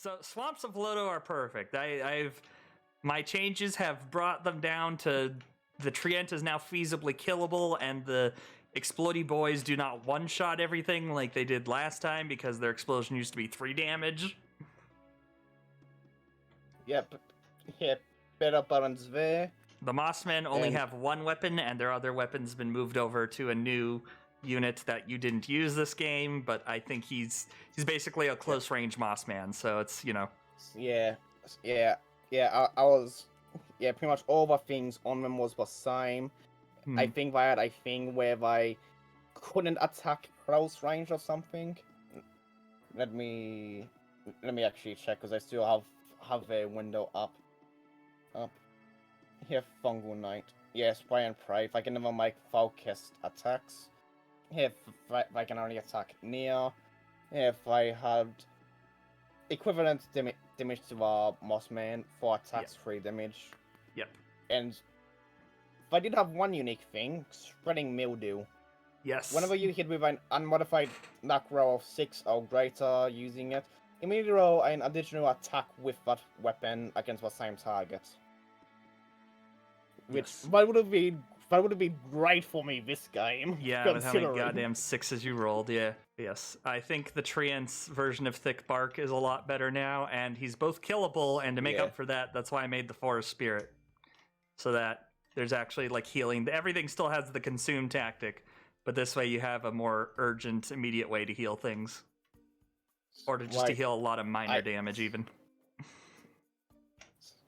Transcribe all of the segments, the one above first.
So Swamps of Lodo are perfect. My changes have brought them down to the Trient is now feasibly killable, and the Explodey Boys do not one-shot everything like they did last time because their explosion used to be 3 damage. Yep. Yep. Better balance there. The Mossmen only have 1 weapon, and their other weapon's been moved over to a new unit that you didn't use this game, but I think he's basically a close-range Mossman, so it's, Yeah. I was... Yeah, pretty much all the things on them was the same. I think I had a thing where I couldn't attack close range or something. Let me actually check, because I still have a window up. Here, Fungal Knight. Yeah, Spray and Pray. If I can never make focused attacks. Here, if I can only attack near. Here, if I had equivalent damage to our Mossman, 4 attacks, 3 damage. Yep. And if I did have one unique thing, Spreading Mildew. Yes. Whenever you hit with an unmodified luck roll of 6 or greater using it, immediately roll an additional attack with that weapon against the same target. Which that would have been great for me this game. Yeah, with how many goddamn 6s you rolled, yeah. Yes. I think the Trient's version of Thick Bark is a lot better now, and he's both killable, and to make up for that, that's why I made the Forest Spirit. So that there's actually, like, healing. Everything still has the consume tactic, but this way you have a more urgent, immediate way to heal things. Or to just to heal a lot of minor damage, even.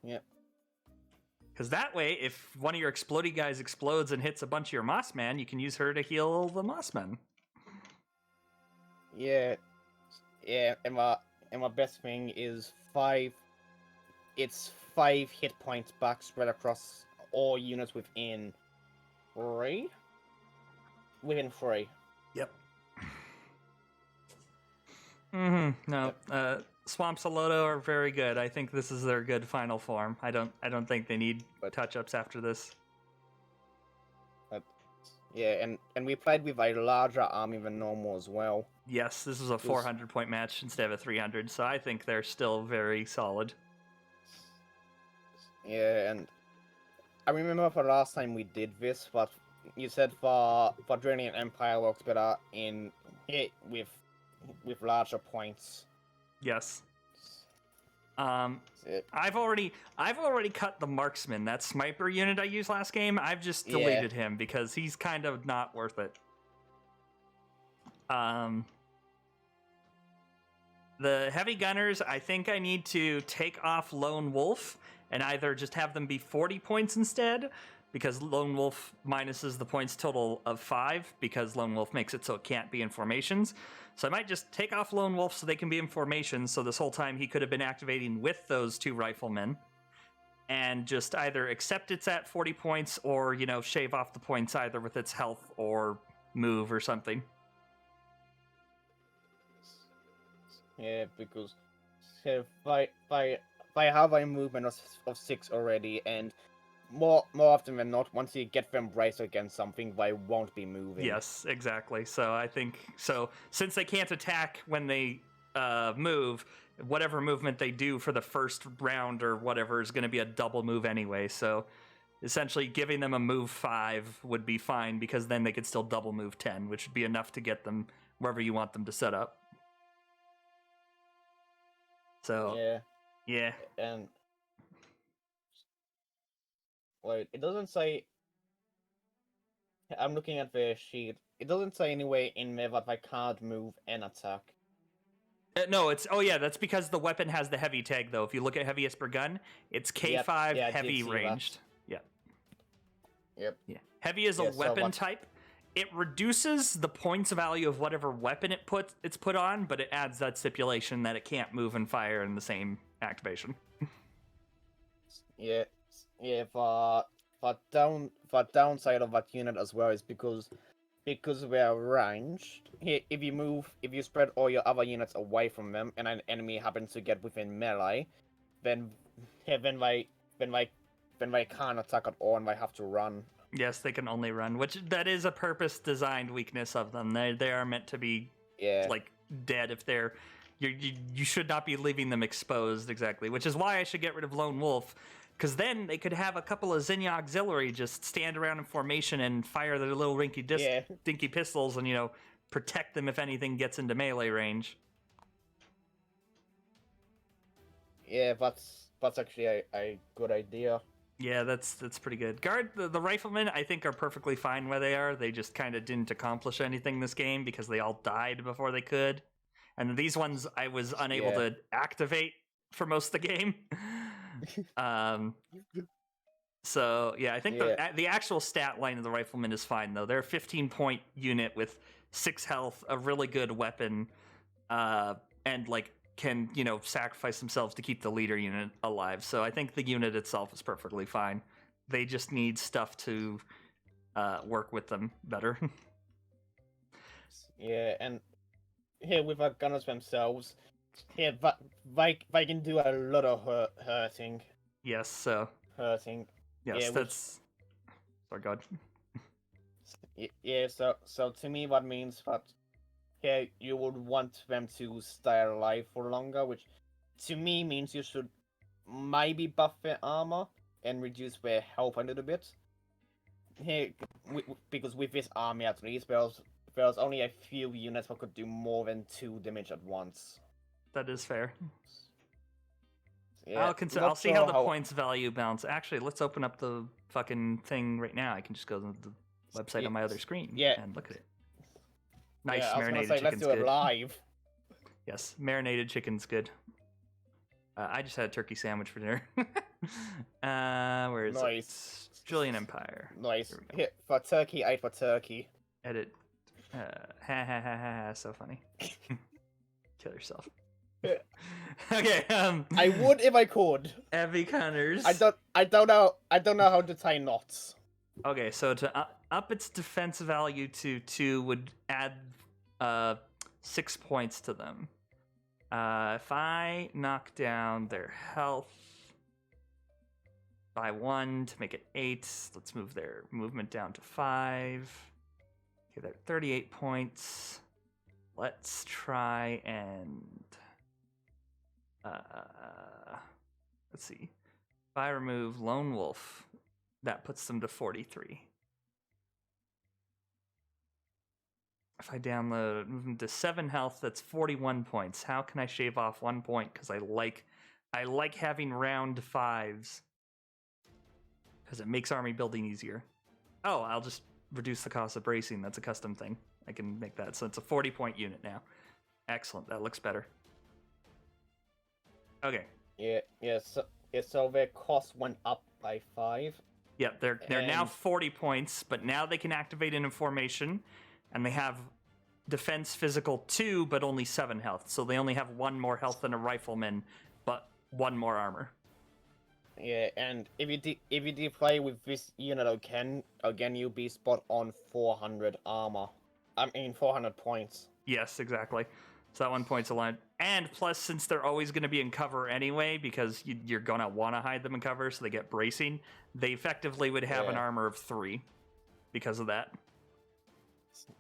Yep. Because that way, if one of your explodey guys explodes and hits a bunch of your Mossman, you can use her to heal the Mossman. Yeah. Yeah, and my best thing is 5... It's 5 hit points back spread across all units within 3? Within 3. Yep. No, Yep. Swamps of Lodo are very good. I think this is their good final form. I don't think they need touch-ups after this. Yeah, and we played with a larger army than normal as well. Yes, this is a 400-point match instead of a 300, so I think they're still very solid. Yeah, and I remember for last time we did this, but you said for Drillian Empire works better in hit with larger points. Yes. I've already cut the Marksman, that sniper unit I used last game. I've just deleted him because he's kind of not worth it. The heavy gunners, I think I need to take off Lone Wolf and either just have them be 40 points instead, because Lone Wolf minuses the points total of 5, because Lone Wolf makes it so it can't be in formations. So I might just take off Lone Wolf so they can be in formations, so this whole time he could have been activating with those 2 riflemen, and just either accept it's at 40 points or, shave off the points either with its health or move or something. Yeah, because if I have a movement of 6 already, and more often than not, once you get them braced against something, they won't be moving. Yes, exactly. So I think since they can't attack when they move, whatever movement they do for the first round or whatever is going to be a double move anyway. So essentially giving them a move 5 would be fine, because then they could still double move 10, which would be enough to get them wherever you want them to set up. So yeah. And wait, it doesn't say. I'm looking at the sheet. It doesn't say anywhere in there that I can't move and attack. No, that's because the weapon has the heavy tag, though. If you look at heaviest per gun, it's K5 heavy ranged. Yep. Yeah. Heavy is a weapon type. It reduces the points value of whatever weapon it's put on, but it adds that stipulation that it can't move and fire in the same activation. Yeah. The downside of that unit as well is because we are ranged. If you spread all your other units away from them, and an enemy happens to get within melee, then they can't attack at all, and they have to run. Yes, they can only run, which that is a purpose-designed weakness of them. They are meant to be like dead if they're You should not be leaving them exposed, exactly, which is why I should get rid of Lone Wolf, because then they could have a couple of Zinnia Auxiliary just stand around in formation and fire their little dinky pistols and, protect them if anything gets into melee range. Yeah, that's actually a good idea. Yeah, that's pretty good. The riflemen, I think, are perfectly fine where they are. They just kind of didn't accomplish anything this game because they all died before they could. And these ones I was unable to activate for most of the game. So, yeah, I think the actual stat line of the rifleman is fine, though. They're a 15-point unit with 6 health, a really good weapon, and, can, sacrifice themselves to keep the leader unit alive. So I think the unit itself is perfectly fine. They just need stuff to work with them better. Yeah, and here with our gunners themselves, here they can do a lot of hurting. Yes, so... Hurting. Yes, yeah, that's... Sorry, God. Yeah, so to me that means that here you would want them to stay alive for longer, which to me means you should maybe buff their armor and reduce their health a little bit. Here, because with this army at least, there's only a few units that could do more than 2 damage at once. That is fair. Yeah, I'll see how the points value balance. Actually, let's open up the fucking thing right now. I can just go to the website on my other screen and look at it. Nice marinated chicken's let's do it live. Yes, marinated chicken's good. I just had a turkey sandwich for dinner. Where is it? Drillian Empire. Nice. Here, for turkey, I for turkey. Edit. So funny. Kill yourself. Okay. I would if I could. Heavy Gunners. I don't know how to tie knots. Okay, so to up its defense value to 2 would add 6 points to them. If I knock down their health by 1 to make it 8, let's move their movement down to 5. Okay, they're 38 points. Let's try and let's see. If I remove Lone Wolf, that puts them to 43. If I download, move them to 7 health, that's 41 points. How can I shave off 1 point? Because I like having round 5s. Because it makes army building easier. Oh, I'll just reduce the cost of bracing. That's a custom thing. I can make that. So it's a 40-point unit now. Excellent. That looks better. Okay. So their cost went up by 5. Yeah, they're now 40 points, but now they can activate in a formation, and they have defense physical 2, but only 7 health. So they only have 1 more health than a rifleman, but 1 more armor. Yeah, and if you deploy with this unit again you'll be spot on 400 armor. 400 points. Yes, exactly. So that 1 point's aligned. And plus, since they're always going to be in cover anyway, because you're going to want to hide them in cover so they get bracing, they effectively would have an armor of 3 because of that.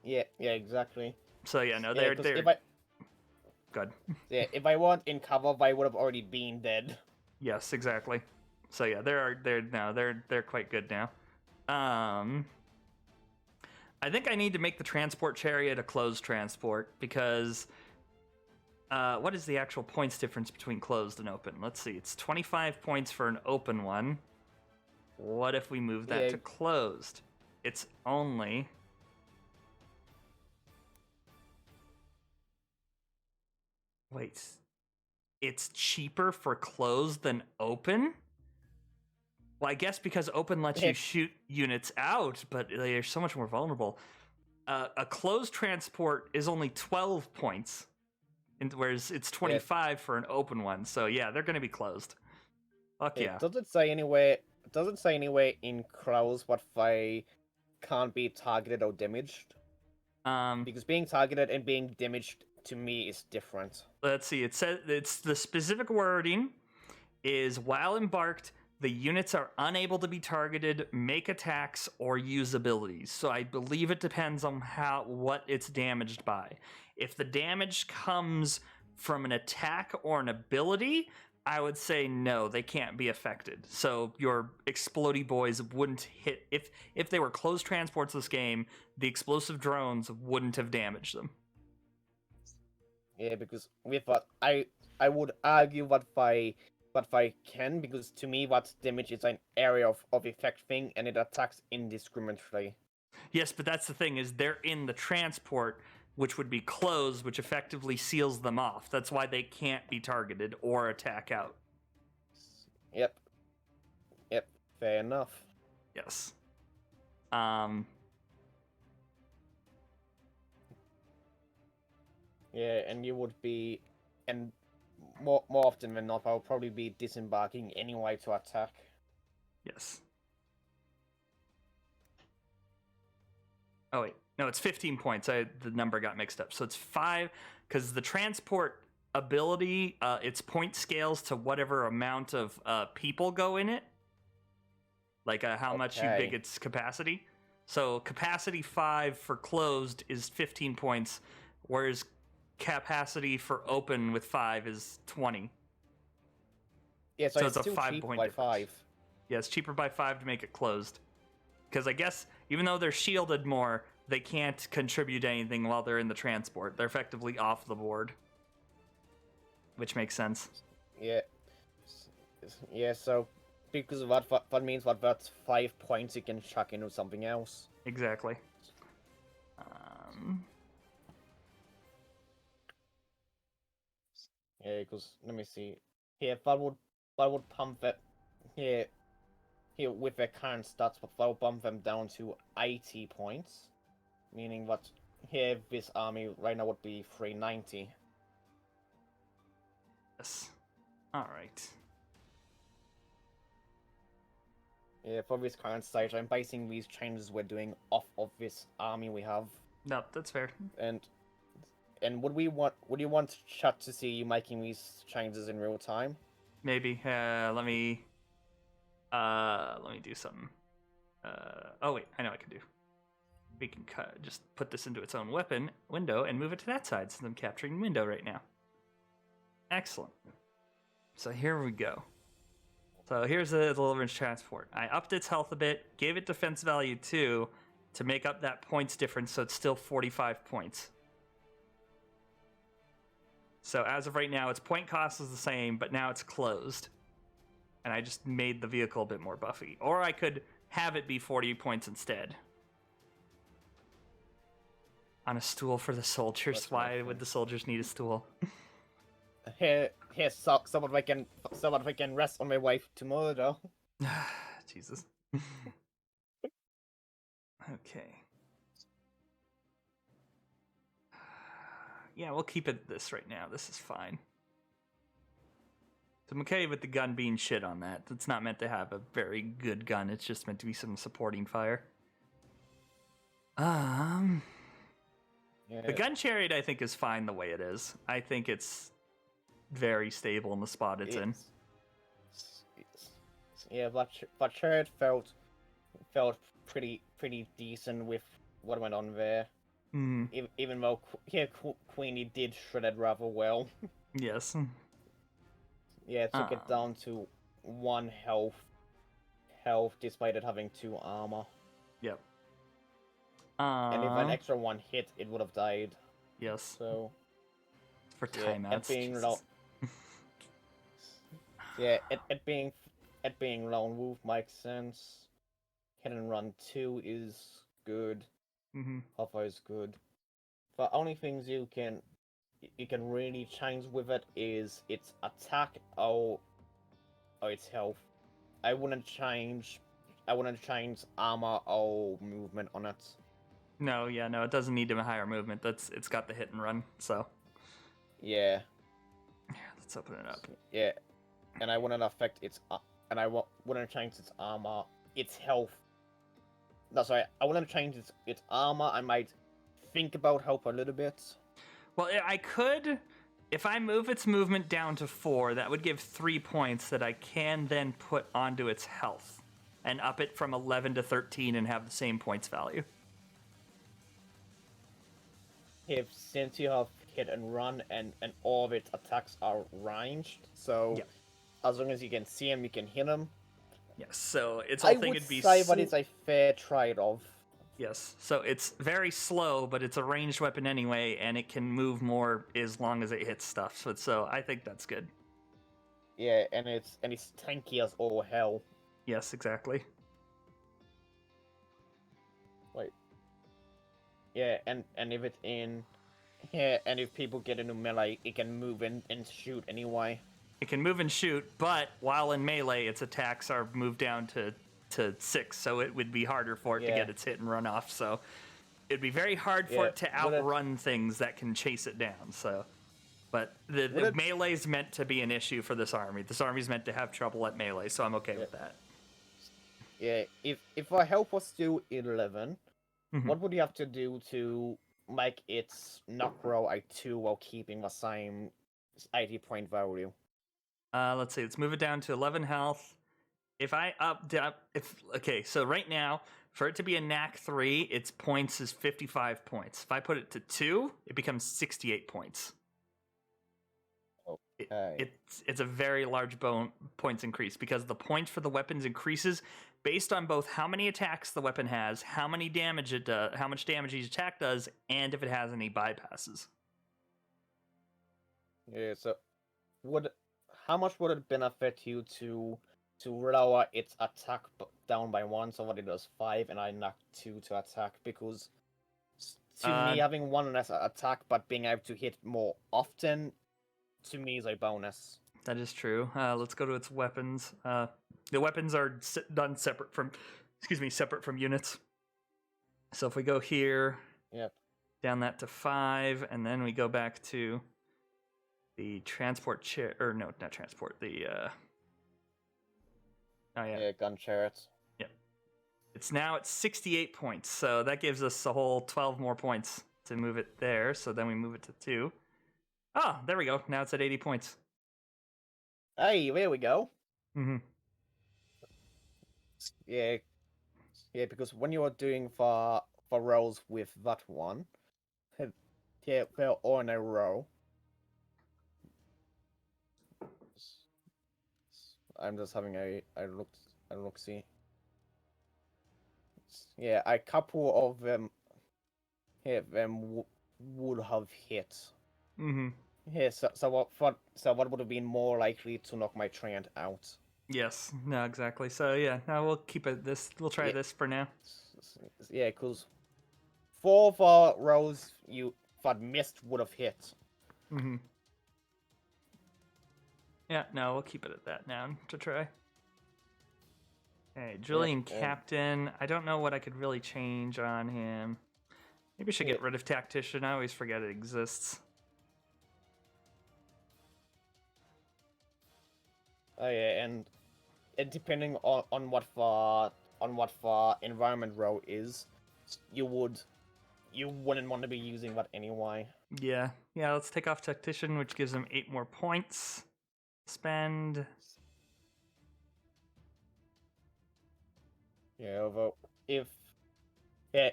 Yeah, exactly. So yeah, no, they're good. Yeah, if I weren't in cover, they would have already been dead. Yes, exactly. So yeah, they're quite good now. I think I need to make the transport chariot a closed transport because what is the actual points difference between closed and open? Let's see. It's 25 points for an open one. What if we move that to closed? It's only... Wait. It's cheaper for closed than open? Well, I guess because open lets you shoot units out, but they're so much more vulnerable. A closed transport is only 12 points, whereas it's 25 for an open one. So yeah, they're going to be closed. Fuck yeah. Does it say anywhere in closed what they can't be targeted or damaged? Because being targeted and being damaged to me is different. Let's see. It says it's the specific wording is while embarked, the units are unable to be targeted, make attacks, or use abilities. So I believe it depends on what it's damaged by. If the damage comes from an attack or an ability, I would say no, they can't be affected. So your explodey boys wouldn't hit if they were closed transports this game, the explosive drones wouldn't have damaged them. Yeah, because with what I would argue what I can, because to me what damage is an area of effect thing and it attacks indiscriminately. Yes, but that's the thing, is they're in the transport, which would be closed, which effectively seals them off. That's why they can't be targeted or attack out. Yep. Yep. Fair enough. Yes. Yeah, and you would be, and more often than not, I'll probably be disembarking anyway to attack. Yes. Oh wait, no, it's 15 points. The number got mixed up. So it's 5 because the transport ability, its point scales to whatever amount of people go in it, like how much big its capacity. So capacity 5 for closed is 15 points, whereas capacity for open with 5 is 20. Yeah, so it's a 5-point by 5. Yeah, it's cheaper by 5 to make it closed. Because I guess even though they're shielded more, they can't contribute anything while they're in the transport. They're effectively off the board, which makes sense. Yeah. Yeah, so because of that means that's 5 points you can chuck into something else. Exactly. Yeah, because let me see. Here, if I would pump that here with their current stats, but I'll bump them down to 80 points, meaning that here this army right now would be 390. Yes. All right. Yeah, for this current stage, I'm basing these changes we're doing off of this army we have. No, that's fair. And would you want chat to see you making these changes in real time? Maybe. Let me do something. Oh wait, I know what I can do. We can just put this into its own weapon window and move it to that side, since I'm capturing window right now. Excellent. So here we go. So here's the Deliverance Transport. I upped its health a bit, gave it defense value 2 to make up that points difference, so it's still 45 points. So as of right now, its point cost is the same, but now it's closed. And I just made the vehicle a bit more buffy. Or I could have it be 40 points instead. On a stool for the soldiers. Why would the soldiers need a stool? Here, someone I can rest on my way to murder. Jesus. Okay. Yeah, we'll keep it this right now. This is fine. So I'm okay with the gun being shit on that. It's not meant to have a very good gun. It's just meant to be some supporting fire. Yeah. The gun chariot, I think, is fine the way it is. I think it's very stable in the spot it's in. Yeah, but chariot felt pretty decent with what went on there. Even though Queenie did shred it rather well. Yes. Yeah, it took it down to 1 health despite it having 2 armor. Yep. And if an extra 1 hit, it would have died. Yes. So for timeouts. It being lone wolf makes sense. Hit and run 2 is good. Hover is good. The only things you can really change with it is its attack or its health. I wouldn't change armor or movement on it. No, it doesn't need a higher movement. It's got the hit and run, so. Yeah. Let's open it up. Yeah. And I wouldn't affect its wouldn't change its armor, its health. No, sorry, I wouldn't change its armor. I might think about health a little bit. Well, I could, if I move its movement down to 4, that would give 3 points that I can then put onto its health and up it from 11 to 13 and have the same points value. Since you have hit and run, and all of its attacks are ranged. So Yeah. as long as you can see him, you can hit him. Yes. So its I whole thing would would be say that is a fair trade-off. yes. So it's very slow, but it's a ranged weapon anyway, and it can move more as long as it hits stuff. So I think that's good. Yeah, and it's tanky as all hell. Yes, exactly. Wait. Yeah, and if it's in, yeah, and if people get into melee, it can move and shoot anyway. It can move and shoot, but while in melee, its attacks are moved down to 6, so it would be harder for it to Yeah. get its hit and run off. So it'd be very hard for Yeah, it to would it- outrun things that can chase it down. So, but the Would it- melee's meant to be an issue for this army. This army's meant to have trouble at melee, so I'm okay with that. Yeah, if our help was still 11, Mhm. what would you have to do to make its knock roll a 2 while keeping the same 80-point value? Let's see. Let's move it down to 11 health. If I okay, so right now for it to be a knack 3, its points is 55 points. If I put it to 2, it becomes 68 points. Okay. It's a very large points increase because the points for the weapons increases based on both how many attacks the weapon has, how many damage it does, how much damage each attack does, and if it has any bypasses. Yeah, so how much would it benefit you to lower its attack down by 1 so that it does 5 and I knock 2 to attack? Because to me, having 1 less attack but being able to hit more often, to me, is a bonus. That is true. Let's go to its weapons. The weapons are done separate from units. So if we go here, Yep. down that to 5, and then we go back to the transport chair, or no, not transport. The Yeah, gun chariots. Yep. It's now at 68 points, so that gives us a whole 12 more points to move it there. So then we move it to 2. Oh, there we go. Now it's at 80 points. Hey, there we go. Mm-hmm. Yeah, because when you are doing for rolls with that one, yeah, they're all in a row. I'm just having a look see. Yeah, a couple of them, would have hit. Mm-hmm. Yeah, so what would have been more likely to knock my Treant out? Yes. No, exactly. So yeah, now we'll keep it this. We'll try this for now. Yeah, because 4 of our rolls that missed would have hit. Mm-hmm. Yeah, no, we'll keep it at that now to try. Okay, Drillian Captain. I don't know what I could really change on him. Maybe I should get rid of Tactician. I always forget it exists. Oh yeah, and depending on what the environment row is, you wouldn't want to be using that anyway. Yeah, let's take off Tactician, which gives him 8 more points. Spend. Yeah, although if they're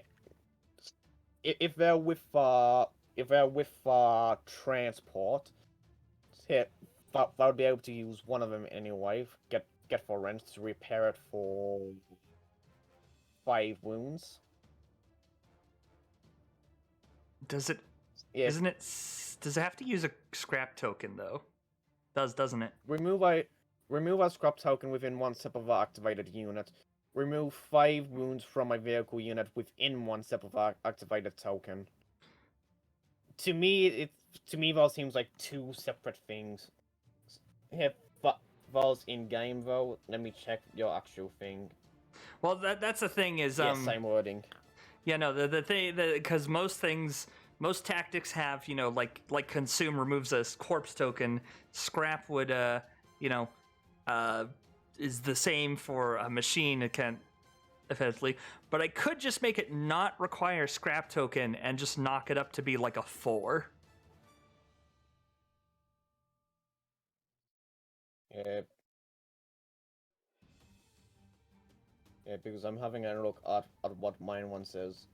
with transport, yeah, that would be able to use one of them anyway. Get for rent to repair it for 5 wounds. Does it? Yeah. Isn't it? Does it have to use a scrap token though? Doesn't it? Remove a scrap token within 1 step of our activated unit. Remove 5 wounds from a vehicle unit within 1 step of our activated token. To me, that seems like 2 separate things. Yeah, but those in game though. Let me check your actual thing. Well, that's the thing is Yeah, same wording. Yeah, no, the thing because most tactics have like consume removes a corpse token. Scrap would is the same for a machine. It can effectively, but I could just make it not require scrap token and just knock it up to be like a 4. Yeah. Yeah, because I'm having a look at what mine one says.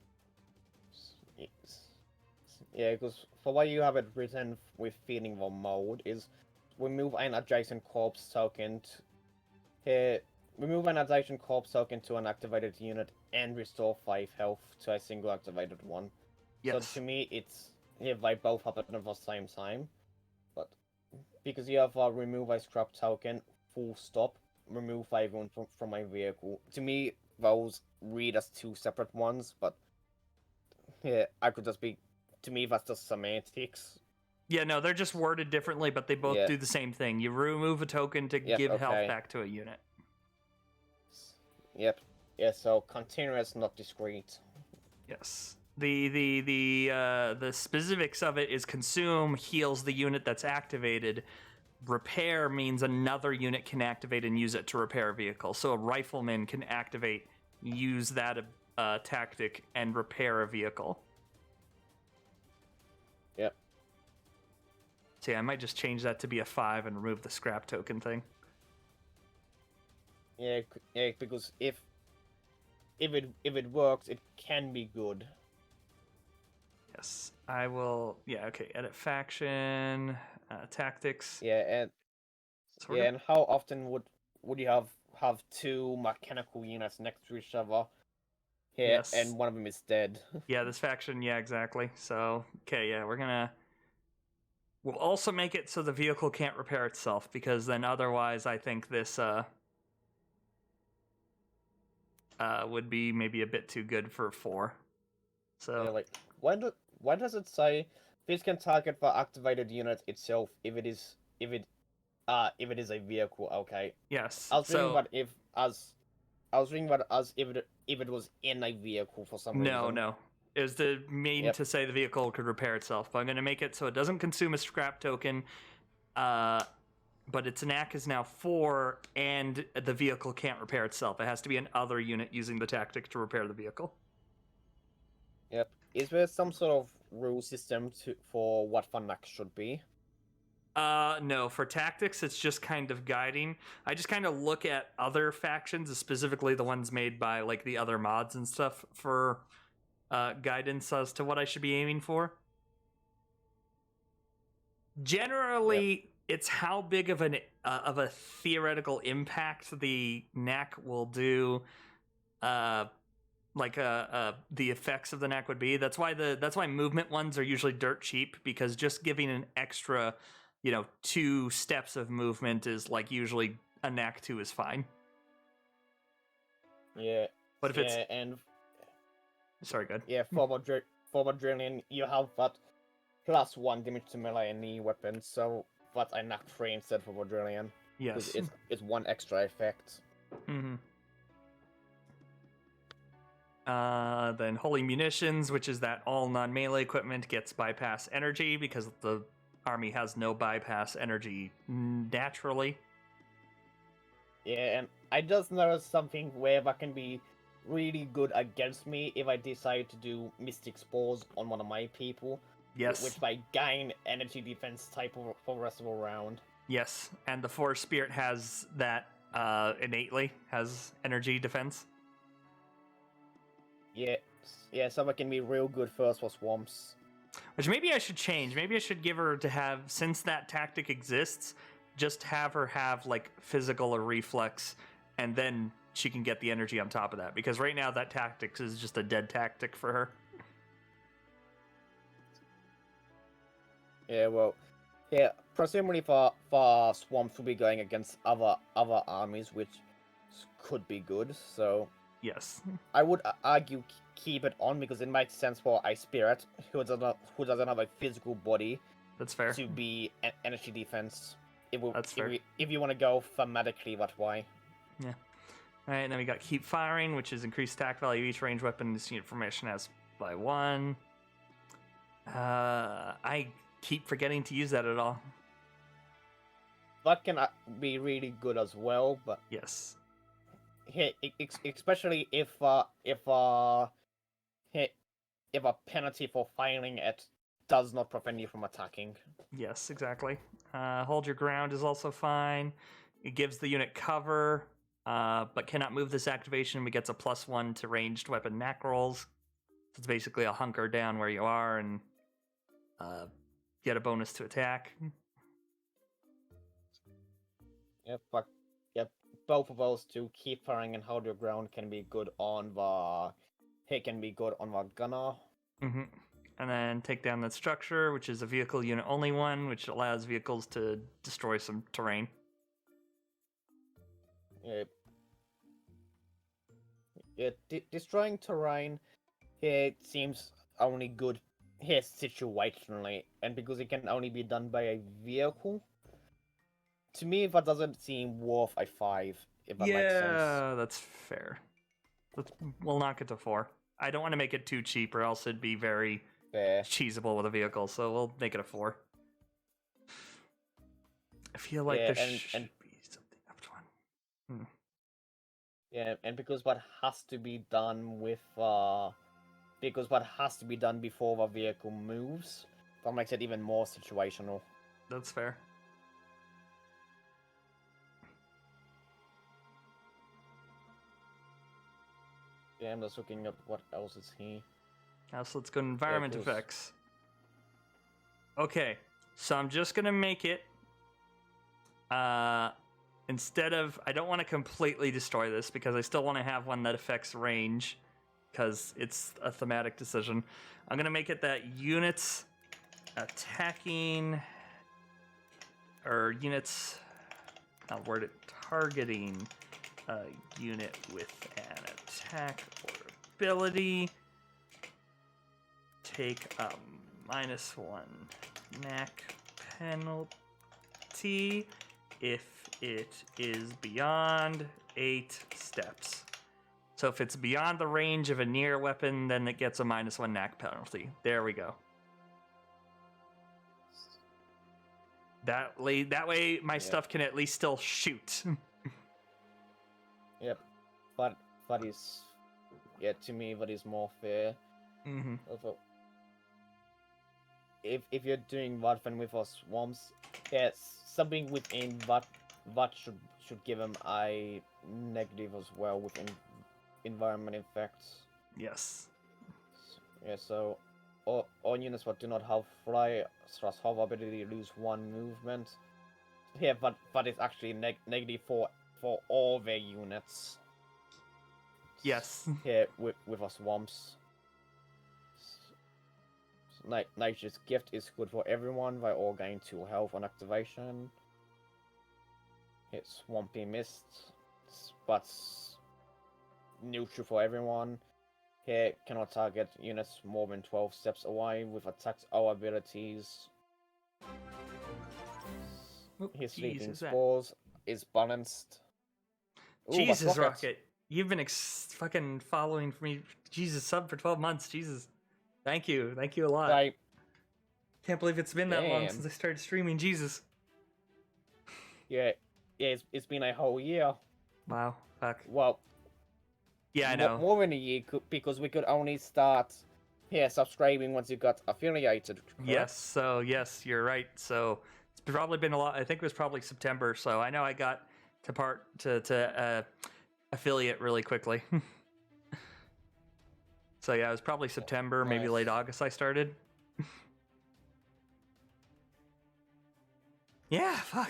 Yeah, because for what you have it written with feeding the mode is remove an adjacent corpse token. Remove an adjacent corpse token to an activated unit and restore 5 health to a single activated one. So Yes. to me, it's they both happen at the same time. But because you have remove a scrap token, full stop, remove 5 wounds from my vehicle. To me, those read as 2 separate ones, but yeah, I could just be. To me, that's just semantics. Yeah, no, they're just worded differently, but they both Yeah. do the same thing. You remove a token to Yep, give health okay. back to a unit. Yep. Yeah, so continuous, not discrete. Yes. The specifics of it is consume heals the unit that's activated. Repair means another unit can activate and use it to repair a vehicle. So a rifleman can activate, use that tactic, and repair a vehicle. Yep. So yeah, I might just change that to be a 5 and remove the scrap token thing. Yeah, because if it works, it can be good. Yes, I will. Yeah, okay. Edit faction, tactics. Yeah, and Sort of. and how often would you have 2 mechanical units next to each other? Yeah, Yes. and one of them is dead. Yeah, this faction. Yeah, exactly. So okay, yeah, we'll also make it so the vehicle can't repair itself, because then otherwise I think this would be maybe a bit too good for 4. So Yeah, like why does it say this can target the activated unit itself if it is a vehicle? Okay, yes. I was reading So about if it was in a vehicle for some reason. no. It was the mean Yep. to say the vehicle could repair itself, but I'm going to make it so it doesn't consume a scrap token. But its knack is now 4, and the vehicle can't repair itself. It has to be another unit using the tactic to repair the vehicle. Yep. Is there some sort of rule system for what Fanac should be? No, for tactics, it's just kind of guiding. I just kind of look at other factions, specifically the ones made by like the other mods and stuff, for guidance as to what I should be aiming for. Generally, it's how big of a theoretical impact the knack will do. The effects of the knack would be. That's why movement ones are usually dirt cheap, because just giving an extra, 2 steps of movement is like usually a knack 2 is fine. Yeah. But if it's and sorry, good. yeah, for the Drillian, you have that +1 damage to melee any weapon, so that's a knack 3 instead for the Drillian. Yes. It's 1 extra effect. Mm-hmm. Then Holy Munitions, which is that all non-melee equipment gets bypass energy, because the army has no bypass energy naturally. Yeah, and I just noticed something where that can be really good against me if I decide to do Mystic Spores on one of my people. Yes. Which by gain energy defense type for the rest of the round. Yes, and the Forest Spirit has that innately, has energy defense. Yeah, so that can be real good first for swamps. Which maybe I should change. Maybe I should give her to have, since that tactic exists, just have her have like physical or reflex, and then she can get the energy on top of that. Because right now that tactics is just a dead tactic for her. Yeah, well, yeah, presumably for swamps will be going against other armies, which could be good. So yes, I would argue keep it on, because it makes sense for a spirit who doesn't have a physical body. That's fair. To be an energy defense. That's fair. If you want to go thematically that way. Yeah. All right, and then we got keep firing, which is increased attack value each range weapon this unit formation has by 1. I keep forgetting to use that at all. That can be really good as well, but yes, especially if a penalty for firing it does not prevent you from attacking. Yes, exactly. Hold your ground is also fine. It gives the unit cover, but cannot move this activation, but gets a +1 to ranged weapon knack rolls. So it's basically a hunker down where you are and get a bonus to attack. Yep, but yep, both of those two, keep firing and hold your ground, can be good on the hit, can be good on the gunner. Mm-hmm. And then take down that structure, which is a vehicle unit only one, which allows vehicles to destroy some terrain. Yep. Yeah, destroying terrain it seems only good here situationally, and because it can only be done by a vehicle. To me, that doesn't seem worth a 5, if that makes sense. Yeah, that's fair. We'll knock it to 4. I don't want to make it too cheap, or else it'd be very Fair. cheesable with a vehicle, so we'll make it a 4. I feel like Yeah, there and should be something up to one. yeah, and because what has to be done with because what has to be done before the vehicle moves, that makes it even more situational. That's fair. Yeah, I'm just looking at what else is here. Now, so let's go to environment course. effects. Okay, so I'm just gonna make it. Instead of, I don't want to completely destroy this because I still want to have one that affects range, because it's a thematic decision. I'm gonna make it that units attacking, or units, I'll word it, targeting a unit with an attack or ability take a -1 knack penalty if it is beyond 8 steps. So if it's beyond the range of a near weapon, then it gets a -1 knack penalty. There we go. That way my stuff can at least still shoot. Yep, but that is, yeah, to me that is more fair. Mm-hmm. If you're doing that then with our swamps, yeah, something within that should give them a negative as well within environment effects. Yes. Yeah, so all units that do not have fly / hover ability lose 1 movement. Yeah, but that is actually negative for all their units. Yes. Here with our swamps. Nature's Gift is good for everyone. They all gain 2 health on activation. Hit Swampy Mist, but neutral for everyone. Here cannot target units more than 12 steps away with attacks or abilities. His Sleeping Spores is balanced. Ooh, Jesus, Rocket. You've been fucking following for me. Jesus, sub for 12 months. Jesus. Thank you. Thank you a lot. Can't believe it's been that long since I started streaming. Jesus. Yeah, it's been a whole year. Wow. Fuck. Well, yeah, I know. More than a year, because we could only start subscribing once you got affiliated. Correct? Yes, so yes, you're right. So it's probably been a lot. I think it was probably September. So I know I got to affiliate really quickly. So yeah, it was probably September, maybe late August I started. Yeah, fuck.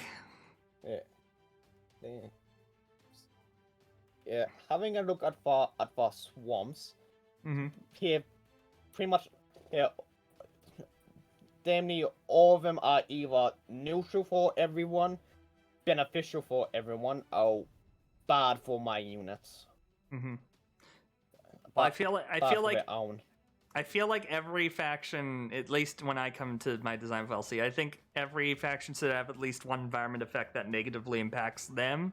Yeah, having a look at the swamps. Here, pretty much, damn near all of them are either neutral for everyone, beneficial for everyone, or bad for my units. Well, I feel like every faction, at least when I come to my design of LC, I think every faction should have at least one environment effect that negatively impacts them.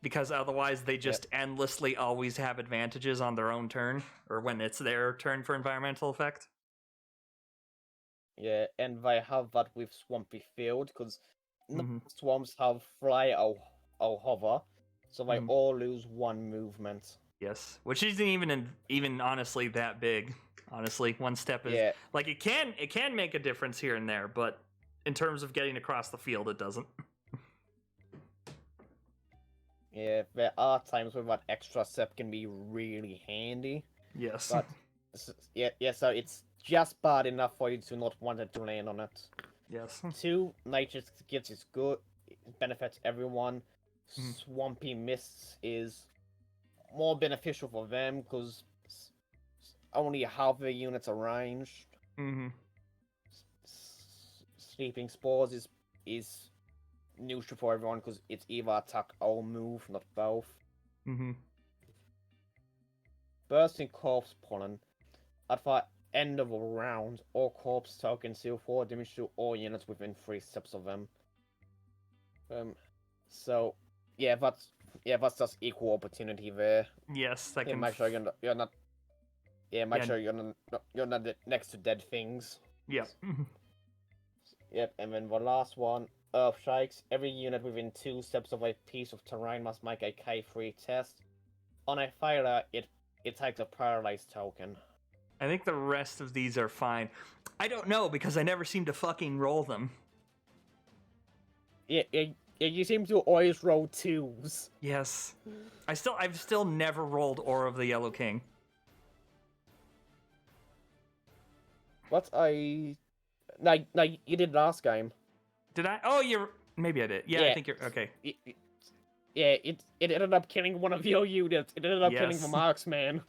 Because otherwise they just endlessly always have advantages on their own turn, or when it's their turn for environmental effect. Yeah, and they have that with Swampy Field, because swamps have fly or hover, so they all lose 1 movement. Yes, which isn't even honestly that big. Honestly, 1 step is like it can make a difference here and there, but in terms of getting across the field, it doesn't. Yeah, there are times where that extra step can be really handy. Yes. But so it's just bad enough for you to not want it to land on it. Yes. 2, Nitrous Gifts is good. It benefits everyone. Mhm. Swampy Mists is more beneficial for them because only half their units are ranged. Mm-hmm. Sleeping Spores is neutral for everyone because it's either attack or move, not both. Mm-hmm. Bursting Corpse Pollen. At the end of a round, all corpse tokens deal 4 damage to all units within 3 steps of them. So that's just equal opportunity there. Yes, that Yeah, can. make sure you're not. Yeah, make Yeah. sure you're not next to dead things. Yep. Yep, and then the last one, Earth Strikes. Every unit within 2 steps of a piece of terrain must make a K3 test. On a failure, it takes a paralyzed token. I think the rest of these are fine. I don't know because I never seem to fucking roll them. Yeah, you seem to always roll 2s. Yes. I've still never rolled Aura of the Yellow King. What I... No, you did last game. Did I? Oh, maybe I did. Yeah, I think you're okay. Yeah, it ended up killing one of your units. It ended up killing the Yes. marksman.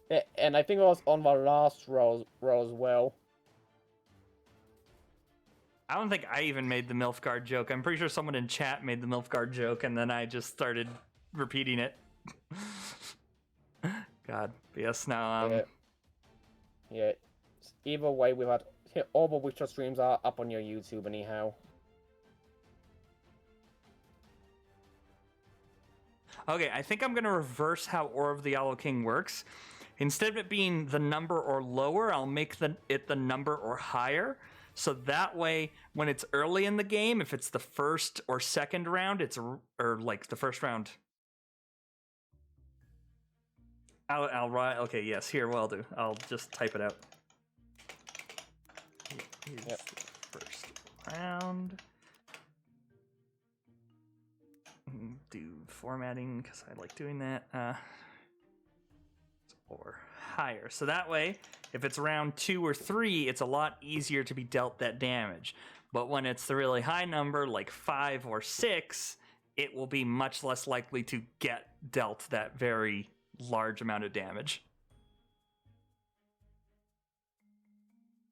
Yeah, and I think it was on the last row as well. I don't think I even made the Milfgard joke. I'm pretty sure someone in chat made the Milfgard joke, and then I just started repeating it. God. But yes, now, Yeah. Either way, we've had... All the Witcher streams are up on your YouTube anyhow. Okay, I think I'm going to reverse how Aura of the Yellow King works. Instead of it being the number or lower, I'll make it the number or higher. So that way, when it's early in the game, if it's the first or second round, or like the first round. I'll write. Okay, yes, here, well, I'll do. I'll just type it out. Here's Yep. the first round. Do formatting because I like doing that. Or higher. So that way, if it's round 2 or 3, it's a lot easier to be dealt that damage. But when it's the really high number, like 5 or 6, it will be much less likely to get dealt that very large amount of damage.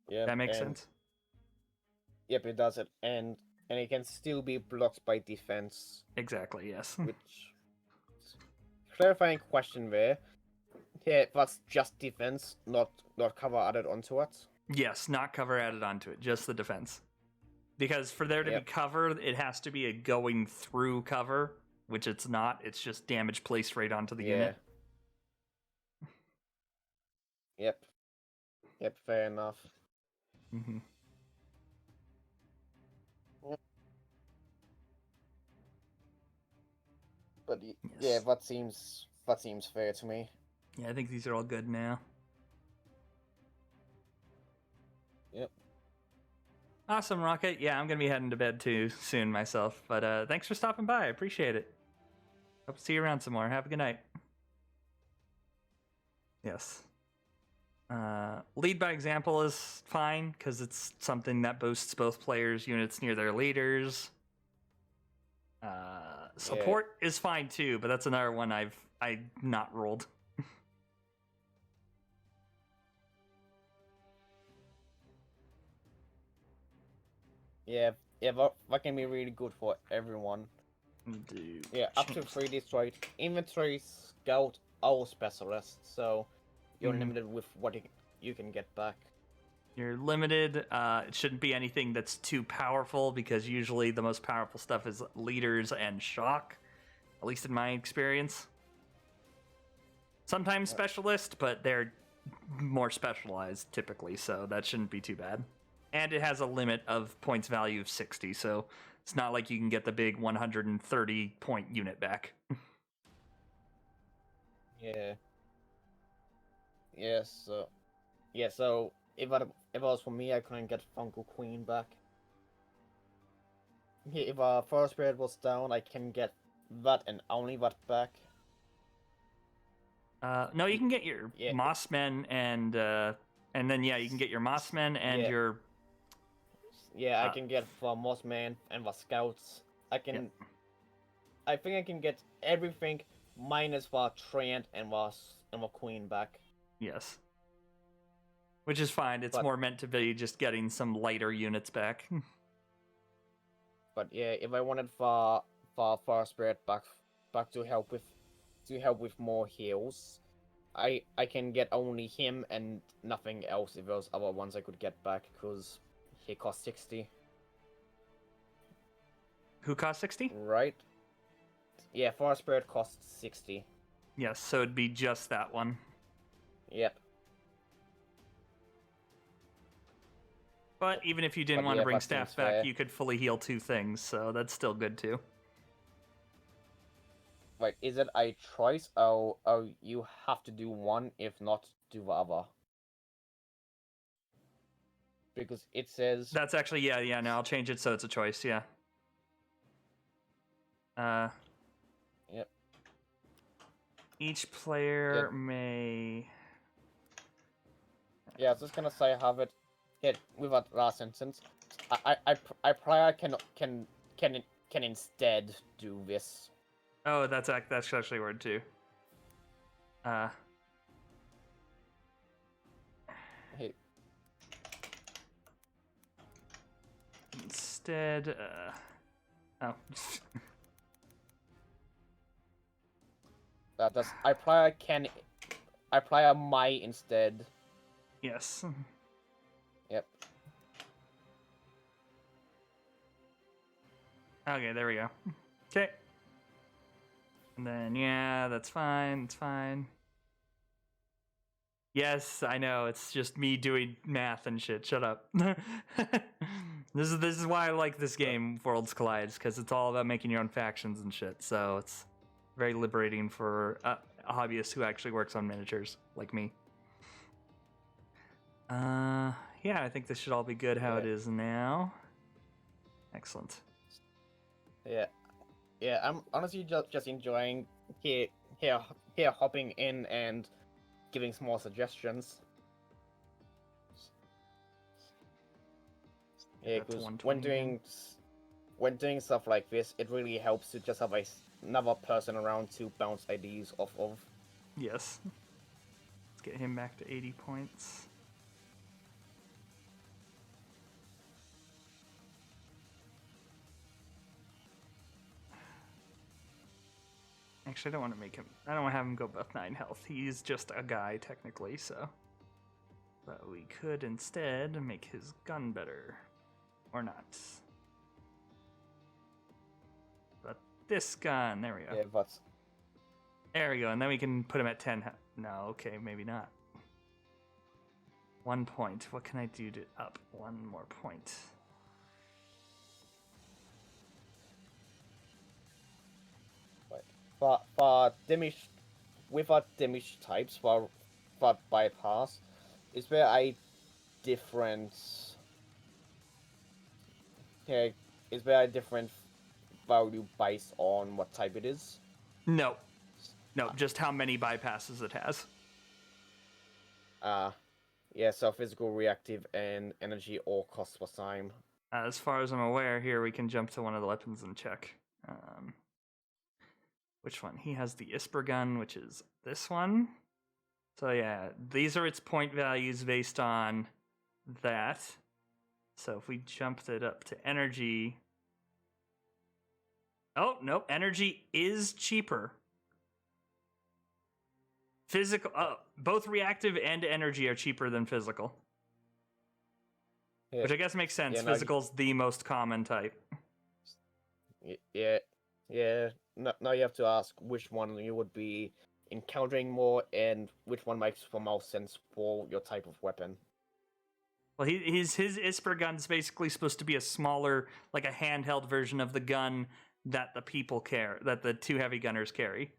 Yep, That makes sense? Yep, it does it. And it can still be blocked by defense. Exactly, yes. Which... Clarifying question there. Yeah, that's just defense, not cover added onto it. Yes, not cover added onto it, just the defense. Because for there to be cover, it has to be a going through cover, which it's not. It's just damage placed right onto the unit. Yep, fair enough. Mm-hmm. But Yes. yeah, that seems fair to me. Yeah, I think these are all good now. Yep. Awesome, Rocket. Yeah, I'm going to be heading to bed too soon myself. But thanks for stopping by. I appreciate it. Hope to see you around some more. Have a good night. Yes. Lead by example is fine because it's something that boosts both players' units near their leaders. Support is fine too, but that's another one I've not rolled. Yeah, that can be really good for everyone. Yeah, up to 3 destroyed. Inventory, scout, all specialist, so you're limited with what you can get back. You're limited. It shouldn't be anything that's too powerful because usually the most powerful stuff is leaders and shock, at least in my experience. Sometimes specialist, but they're more specialized typically, so that shouldn't be too bad. And it has a limit of points value of 60, so it's not like you can get the big 130 point unit back. Yeah. So if it was for me, I couldn't get Funko Queen back. If our first period was down, I can get that and only that back. No, you can get your Yeah. Mossmen and then yeah, you can get your Mossmen and Yeah. your Yeah, I can get for Mossman and for Scouts. I can. I think I can get everything minus for Treant and for Queen back. yes, which is fine. It's But- more meant to be just getting some lighter units back. But yeah, if I wanted for Spirit back to help with more heals, I can get only him and nothing else if those other ones I could get back because he costs 60. Who costs 60? Right? Yeah, Forest Spirit costs 60. Yes, so it'd be just that one. Yep. But even if you didn't But want yeah, to bring that staff seems back, fair. you could fully heal 2 things, so that's still good too. Right, is it a choice? Oh, you have to do one, if not, do the other. Because it says... That's actually, yeah, no, I'll change it so it's a choice, yeah. Yep. Each player Yeah. may... Yeah, I was just gonna say have it hit with that last sentence. I probably can instead do this. Oh, that's actually a word too. Hey, Instead, oh. that's I probably might instead. Yes. Yep. Okay, there we go. Okay. And then, yeah, that's fine. It's fine. Yes, I know. It's just me doing math and shit. Shut up. This is why I like this game, Worlds Collide, because it's all about making your own factions and shit. So it's very liberating for a hobbyist who actually works on miniatures like me. Yeah, I think this should all be good how it is now. Excellent. Yeah. Yeah, I'm honestly just enjoying here hopping in and giving small suggestions. Yeah, That's because 120 when doing stuff like this, it really helps to just have another person around to bounce ideas off of. Yes. Let's get him back to 80 points. Actually, I don't want to make him... I don't want to have him go above 9 health. He's just a guy, technically, so... But we could instead make his gun better. Or not. But this gun... There we go. Yeah, but There we go, and then we can put him at 10 health. No, okay, maybe not. 1 point. What can I do to up 1 more point? for damage without damage types for bypass, is there a difference? Yeah, is there a different value based on what type it is? No. No, just how many bypasses it has. Yeah, so physical, reactive, and energy all cost for time. As far as I'm aware, here we can jump to one of the weapons and check. Which one? He has the Isper gun, which is this one. So yeah, these are its point values based on that. So if we jumped it up to energy... Oh, no, energy is cheaper. Physical... Oh, both reactive and energy are cheaper than physical. Yeah. Which I guess makes sense. Yeah, no, Physical's the most common type. Yeah. Now you have to ask which one you would be encountering more and which one makes the most sense for your type of weapon. Well, his Isper gun's basically supposed to be a smaller, like a handheld version of the gun that the people that the 2 heavy gunners carry.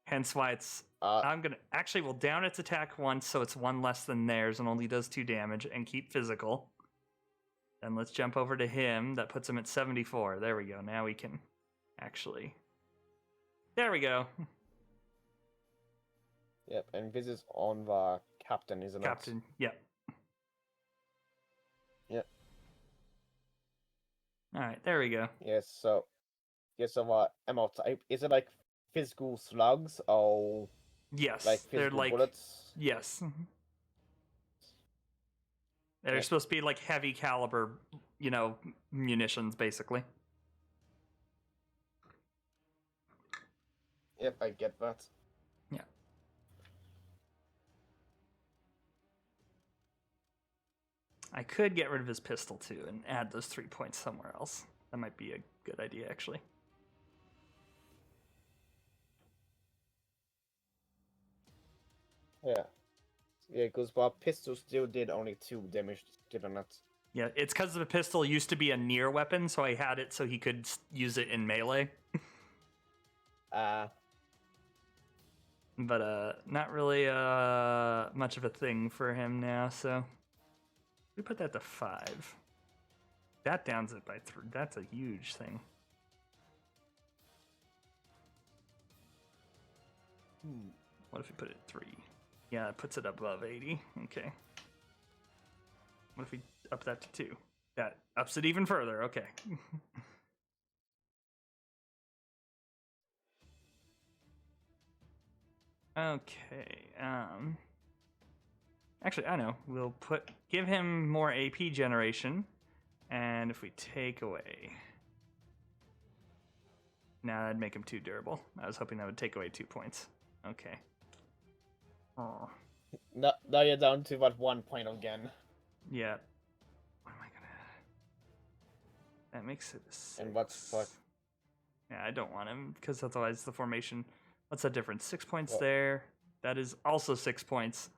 Hence why it's... I'm gonna... Actually, we'll down its attack once, so it's 1 less than theirs and only does 2 damage, and keep physical. Then let's jump over to him. That puts him at 74. There we go. Now we can actually... There we go. Yep, and this is on the captain, isn't it? Captain. Yep. Yep. All right, there we go. Yes, so ammo type. Is it like physical slugs or Yes, like they're physical like bullets? yes. They're Yep. supposed to be like heavy caliber, munitions basically. Yep, I get that. Yeah. I could get rid of his pistol too and add those 3 points somewhere else. That might be a good idea actually. Yeah. Yeah, because the pistol still did only 2 damage, didn't it? Yeah, it's because the pistol used to be a near weapon, so I had it so he could use it in melee. But not really much of a thing for him now. So we put that to 5. That downs it by 3. That's a huge thing. What if we put it at 3? Yeah, it puts it above 80. Okay. What if we up that to 2? That ups it even further. Okay. Okay. Actually, I know. We'll give him more AP generation, and if we take away, now that'd make him too durable. I was hoping that would take away 2 points. Okay. Oh. Now you're down to that 1 point again. Yeah. What am I gonna? That makes it a 6. And what's fuck? Yeah, I don't want him because otherwise the formation. What's that difference? 6 points Well, there. That is also 6 points.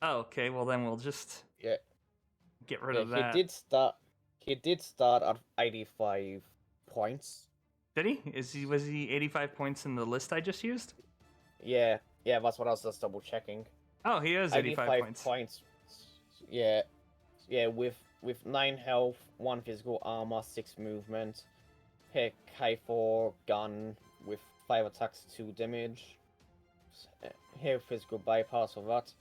Oh, okay. Well, then we'll just get rid of that. He did start at 85 points. Did he? Was he 85 points in the list I just used? Yeah, that's what I was just double checking. Oh, he is 85 points. Yeah, with 9 health, 1 physical armor, 6 movement. Here, K4 gun with 5 attacks, 2 damage. Here, physical bypass for that.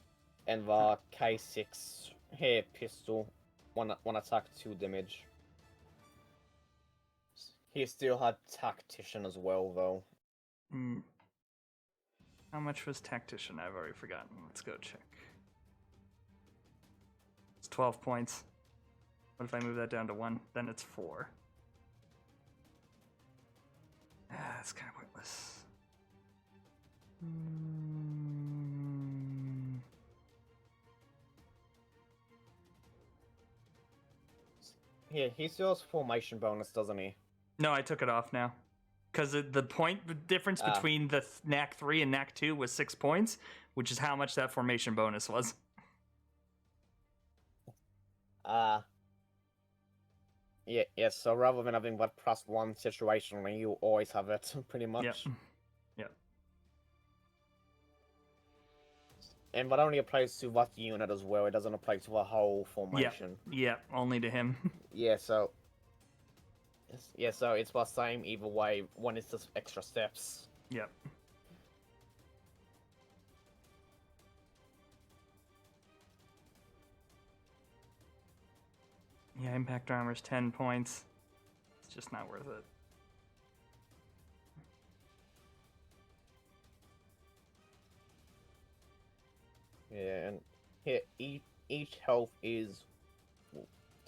And the K6 here pistol, 1 attack, 2 damage. He still had tactician as well, though. How much was tactician? I've already forgotten. Let's go check. It's 12 points. What if I move that down to 1? Then it's 4. That's kind of pointless. Yeah, he still has formation bonus, doesn't he? No, I took it off now. Because the point difference between the NAC 3 and NAC 2 was 6 points, which is how much that formation bonus was. Yeah, so rather than having that +1 situationally, you always have it, pretty much. Yep. And that only applies to that unit as well, it doesn't apply to the whole formation. Yep, only to him. Yeah, so it's the same either way, one is just extra steps. Yep. Yeah, impact armor's 10 points. It's just not worth it. Yeah, and here each health is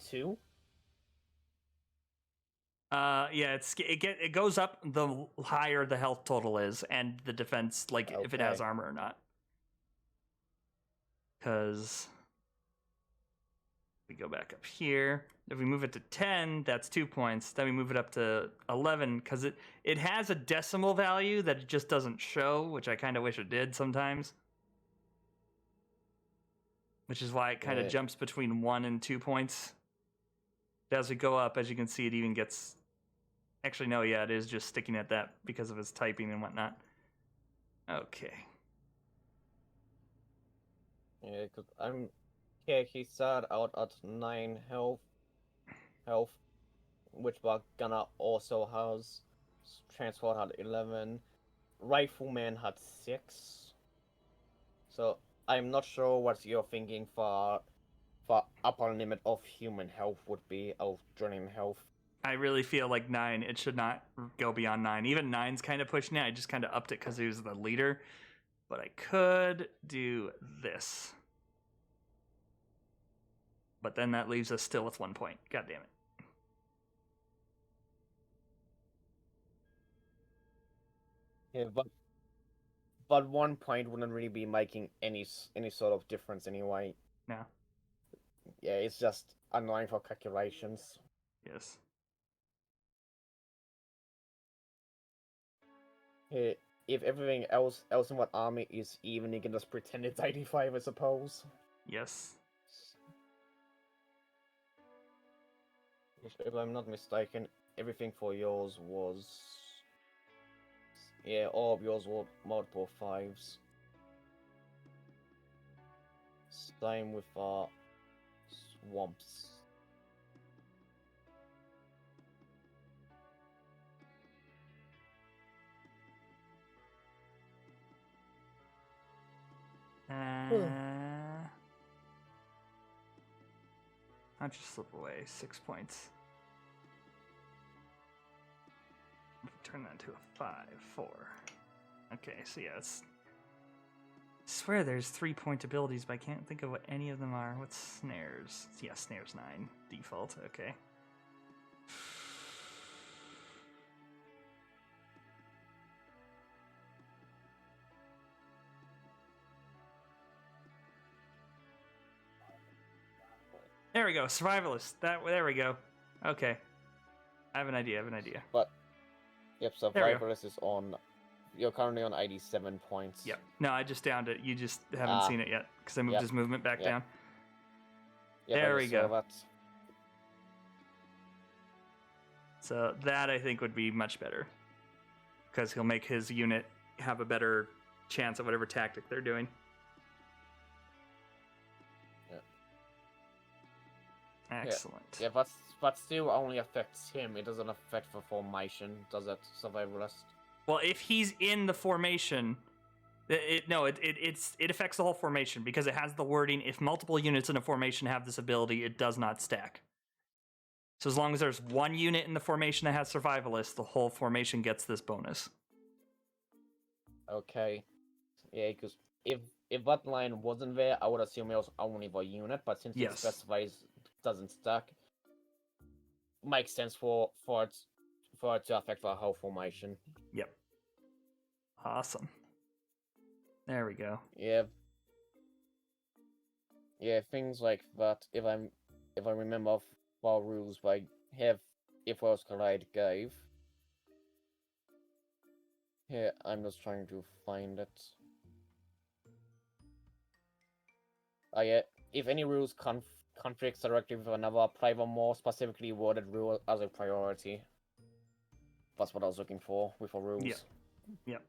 2. Yeah, it goes up the higher the health total is, and the defense, like if it has Okay. armor or not. Because we go back up here. If we move it to 10, that's 2 points. Then we move it up to 11 because it has a decimal value that it just doesn't show, which I kind of wish it did sometimes. Which is why it kind of jumps between 1 and 2 points. As we go up, as you can see, it even gets. Actually, no, yeah, it is just sticking at that because of his typing and whatnot. Okay. Yeah, because he started out at 9 health, which the gunner also has. Transport had 11. Rifleman had 6. So I'm not sure what you're thinking for upper limit of human health would be, of Drillian health. I really feel like 9. It should not go beyond 9. Even 9's kind of pushing it. I just kind of upped it because he was the leader. But I could do this. But then that leaves us still with 1 point. God damn it. Yeah, but 1 point wouldn't really be making any sort of difference anyway. No. Yeah, it's just annoying for calculations. Yes. Yeah, if everything else in what army is even, you can just pretend it's 85, I suppose. Yes. If I'm not mistaken, everything for yours was... Yeah, all of yours were multiple 5s. Same with swamps. I'll just slip away 6 points. Turn that to a 5, 4. Okay, so yeah, it's... I swear there's 3-point abilities, but I can't think of what any of them are. What's snares? Yeah, snares 9. Default, okay. There we go, survivalist. There we go. Okay. I have an idea, But, yep, There we go. survivalist is on... You're currently on 87 points. Yep. No, I just downed it. You just haven't seen it yet, because I moved his movement back down. Yep, There we go. That. So that, I think, would be much better. Because he'll make his unit have a better chance at whatever tactic they're doing. Excellent. Yeah, but still only affects him. It doesn't affect the formation, does it, survivalist? Well, if he's in the formation, it affects the whole formation because it has the wording, if multiple units in a formation have this ability, it does not stack. So as long as there's one unit in the formation that has survivalist, the whole formation gets this bonus. Okay. Yeah, because if that line wasn't there, I would assume it was only the unit, but since it specifies doesn't stack, makes sense for it to affect the whole formation. Yep. Awesome. There we go. Yeah. Yeah, things like that. If I remember our rules, I have if was collide gave. Yeah, I'm just trying to find it. Yeah, if any rules conflicts directly with another, apply the more specifically worded rule as a priority. That's what I was looking for with the rules. Yep.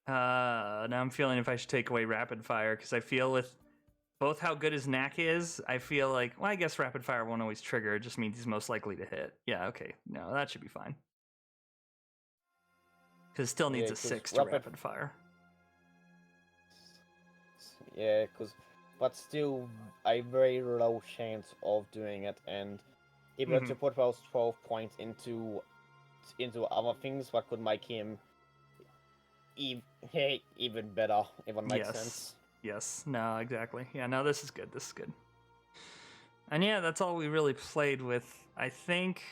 Now I'm feeling if I should take away rapid fire, because I feel with both how good his knack is, I feel like, well, I guess rapid fire won't always trigger. It just means he's most likely to hit. Yeah, okay. No, that should be fine. Because it still needs a 6 to rapid fire. Yeah, but still a very low chance of doing it, and if you were to put those 12 points into other things, that could make him even better, if it makes sense. Yes, no, exactly. Yeah, no, this is good. And yeah, that's all we really played with. I think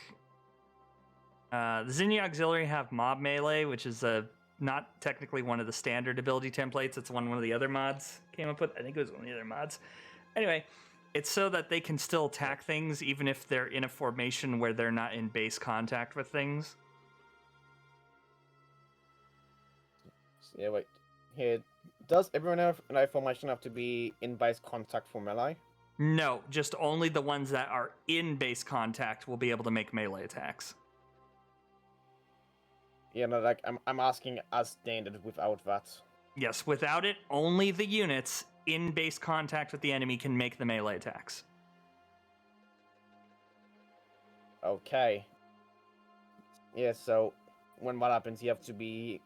the Zinnia Auxiliary have mob melee, which is not technically one of the standard ability templates. It's one of the other mods came up with. I think it was one of the other mods. Anyway, it's so that they can still attack things even if they're in a formation where they're not in base contact with things. Yeah, wait. Here, does everyone in a formation have to be in base contact for melee? No, just only the ones that are in base contact will be able to make melee attacks. Yeah, no, like I'm asking as standard without that. Yes, without it, only the units in base contact with the enemy can make the melee attacks. Okay. Yeah, so when what happens, you have to be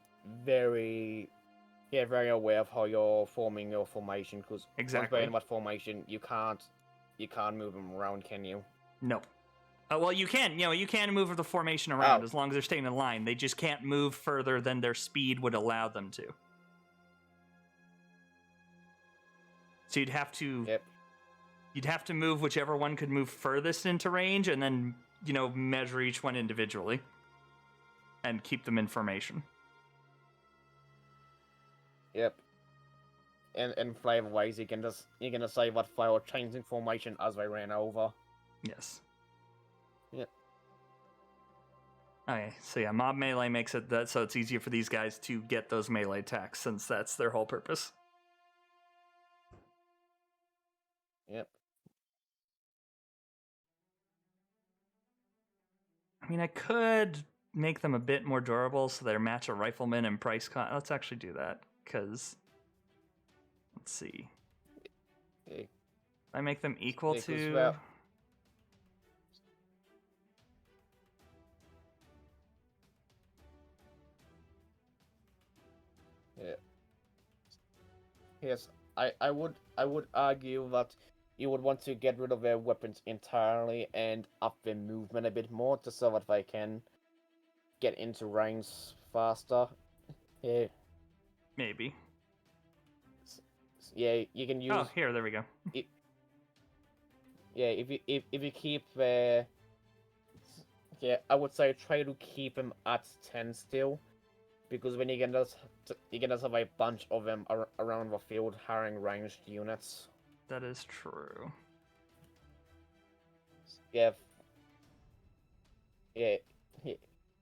very aware of how you're forming your formation, because once Exactly. you're in that formation, you can't move them around, can you? No. Well, you can. You can move the formation around as long as they're staying in line. They just can't move further than their speed would allow them to. So you'd have to. Yep. You'd have to move whichever one could move furthest into range, and then measure each one individually, and keep them in formation. Yep. And flavor-wise, you can just say what file changing formation as they ran over. Yes. Yep. Okay, so yeah, mob melee makes it that so it's easier for these guys to get those melee attacks, since that's their whole purpose. Yep. I mean, I could make them a bit more durable so they match a rifleman and price con. Let's actually do that, because let's see. Okay. I make them equal to. Well, yeah. Yes, I would argue that you would want to get rid of their weapons entirely and up their movement a bit more, just so that they can get into range faster. Yeah. Maybe. Yeah, you can use. Oh, here, there we go. Yeah, if you keep yeah, I would say try to keep them at 10 still, because when you can just have a bunch of them around the field hiring ranged units. That is true. Yeah. Yeah.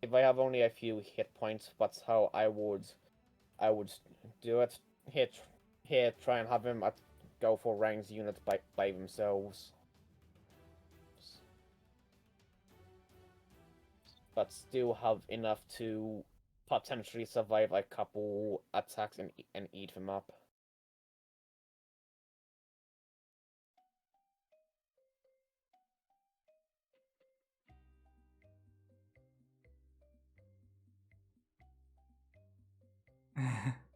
If I have only a few hit points, that's how I would do it. Here, try and have them go for ranged units by themselves. But still have enough to potentially survive a couple attacks and eat them up.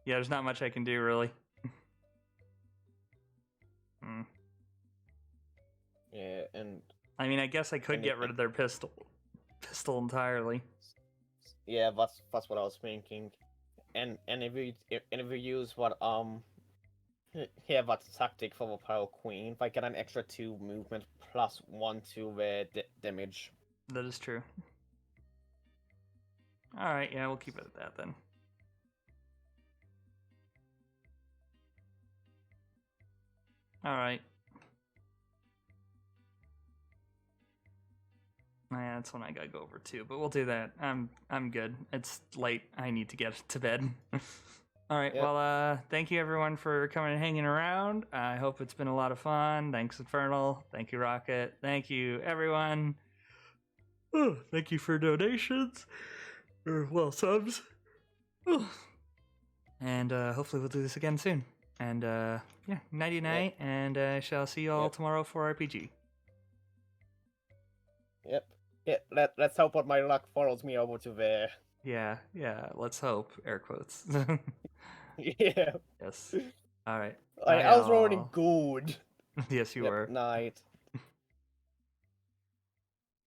Yeah, there's not much I can do, really. Yeah, and I mean, I guess I could get rid of their pistol entirely. Yeah, that's what I was thinking. And if you use what here that tactic for the Pile Queen, if I get an extra 2 movement plus 1 to the damage. That is true. Alright, yeah, we'll keep it at that then. Alright. Yeah, that's when I gotta go over too, but we'll do that. I'm good. It's late. I need to get to bed. Alright, Yep. Well, thank you everyone for coming and hanging around. I hope it's been a lot of fun. Thanks, Infernal. Thank you, Rocket. Thank you, everyone. Oh, thank you for donations. Or, well, subs. Oh. And hopefully we'll do this again soon. And yeah, nighty-night, and I shall see you all tomorrow for RPG. Yep. Yeah, let's hope that my luck follows me over to there. Yeah, let's hope. Air quotes. Yeah. Yes. All right. I was rolling good. Yes, you were. Night.